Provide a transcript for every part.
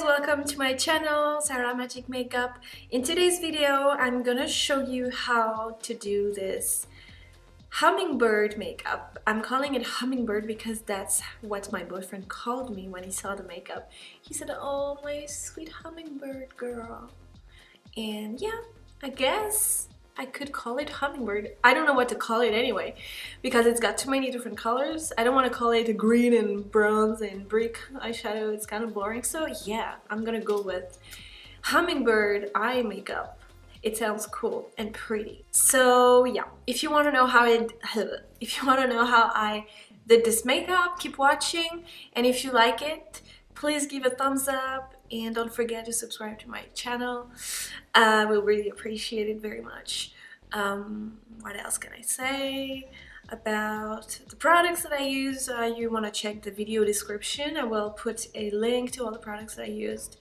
Welcome to my channel, Sarah Magic Makeup. In today's video, I'm gonna show you how to do this hummingbird makeup. I'm calling it hummingbird because that's what my boyfriend called me when he saw the makeup. He said, "Oh, my sweet hummingbird girl." And yeah, I guess I could call it hummingbird. I don't know what to call it anyway because it's got too many different colors. I don't want to call it green and bronze and brick eyeshadow. It's kind of boring. So yeah, I'm gonna go with hummingbird eye makeup. It sounds cool and pretty. So yeah, if you want to know how I did this makeup, keep watching. And if you like it, please give a thumbs up and don't forget to subscribe to my channel. I will really appreciate it very much. What else can I say about the products that I use? You want to check the video description. I will put a link to all the products that I used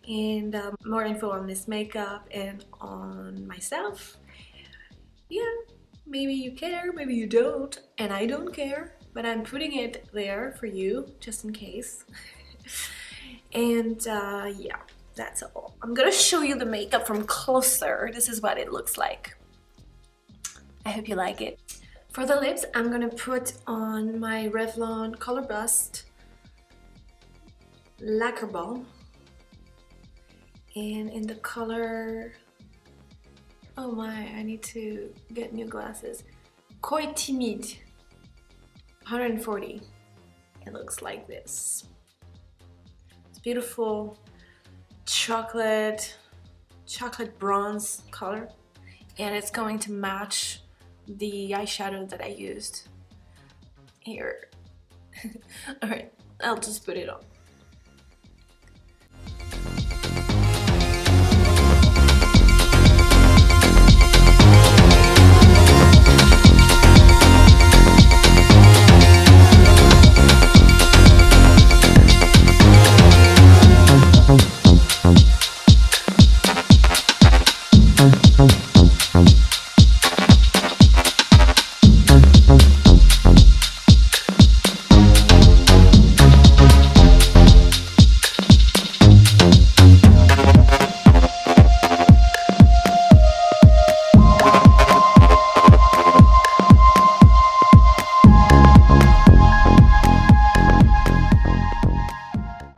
and more info on this makeup and on myself. Yeah, maybe you care, maybe you don't, and I don't care, but I'm putting it there for you just in case. And yeah, that's all. I'm gonna show you the makeup from closer. This is what it looks like. I hope you like it. For the lips, I'm gonna put on my Revlon Color Bust Lacquer Ball, and in the color, oh my, I need to get new glasses. Koi Timide 140. It looks like this. Beautiful chocolate bronze color, and it's going to match the eyeshadow that I used here. All right, I'll just put it on.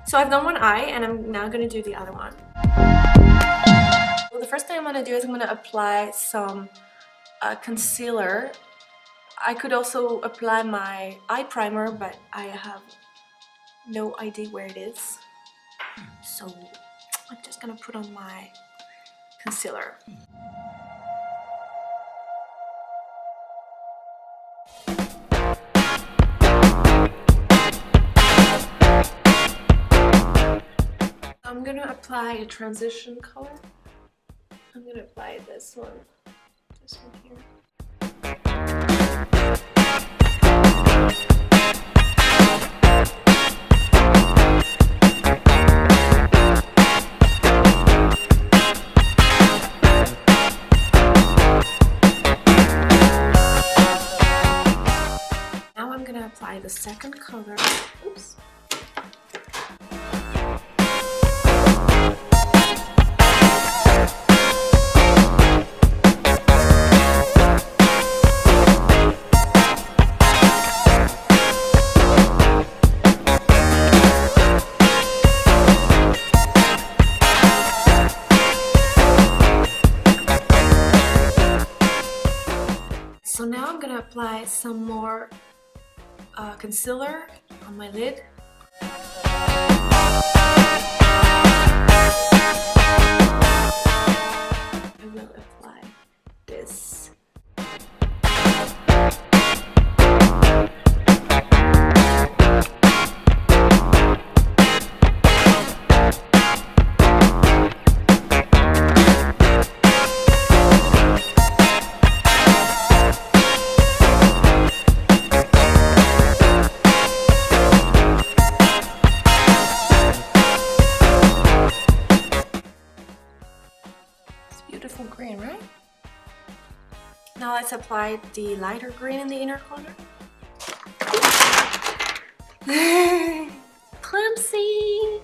So I've done one eye and I'm now going to do the other one. Well, the first thing I'm going to do is I'm going to apply some concealer. I could also apply my eye primer, but I have no idea where it is. So I'm just going to put on my concealer. I'm gonna apply a transition color. I'm gonna apply this one here. Now I'm gonna apply the second color. Oops. So now I'm gonna apply some more concealer on my lid. I will apply this. green, right? Now let's apply the lighter green in the inner corner. Clumsy!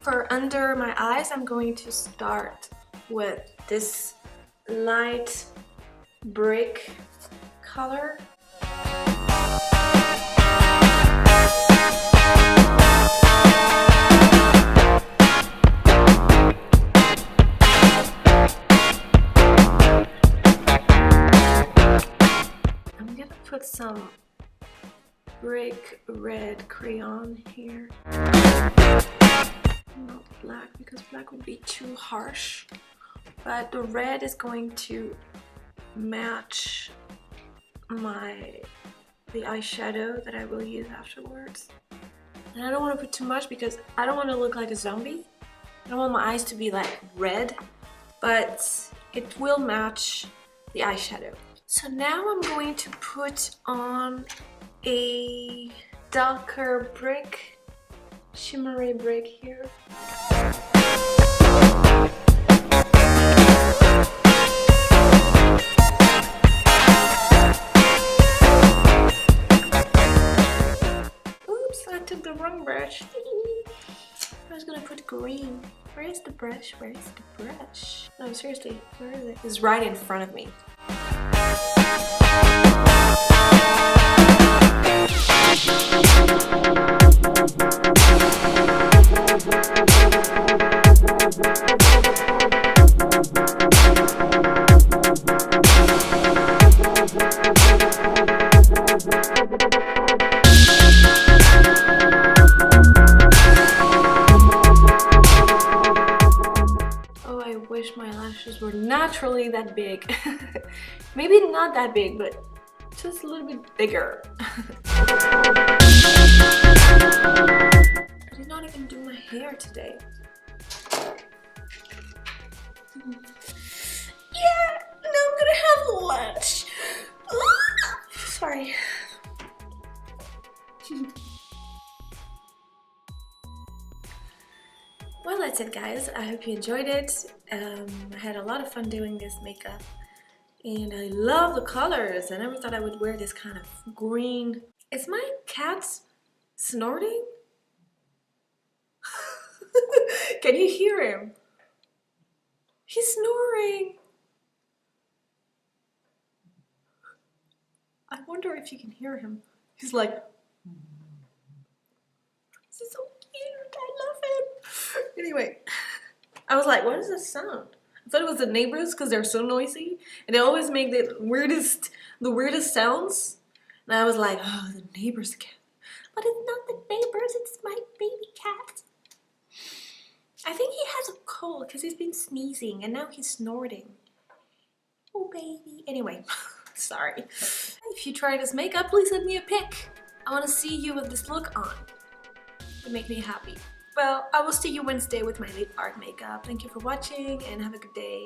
For under my eyes, I'm going to start with this light brick color. I'm gonna put some brick red crayon here. Not black, because black would be too harsh, but the red is going to match the eyeshadow that I will use afterwards. And I don't want to put too much because I don't want to look like a zombie. I don't want my eyes to be like red, but it will match the eyeshadow. So now I'm going to put on a darker brick, shimmery brick here. Oops, I took the wrong brush. I was gonna put green. Where is the brush? Where is the brush? No, seriously, where is it? It's right in front of me. Oh, I wish my lashes were naturally that big. Maybe not that big, but just a little bit bigger. I did not even do my hair today. Yeah, now I'm gonna have lunch. Sorry. Well, that's it, guys. I hope you enjoyed it. I had a lot of fun doing this makeup. And I love the colors. I never thought I would wear this kind of green. Is my cat snorting? Can you hear him? He's snoring. I wonder if you can hear him. He's like, this is so cute. I love him. Anyway, I was like, what is this sound? I thought it was the neighbors because they're so noisy and they always make the weirdest sounds. And I was like, oh, the neighbors again. But it's not the neighbors, it's my baby cat. I think he has a cold because he's been sneezing and now he's snorting. Oh, baby. Anyway, sorry. If you try this makeup, please send me a pic. I want to see you with this look on. It makes me happy. Well, I will see you Wednesday with my lip art makeup. Thank you for watching and have a good day.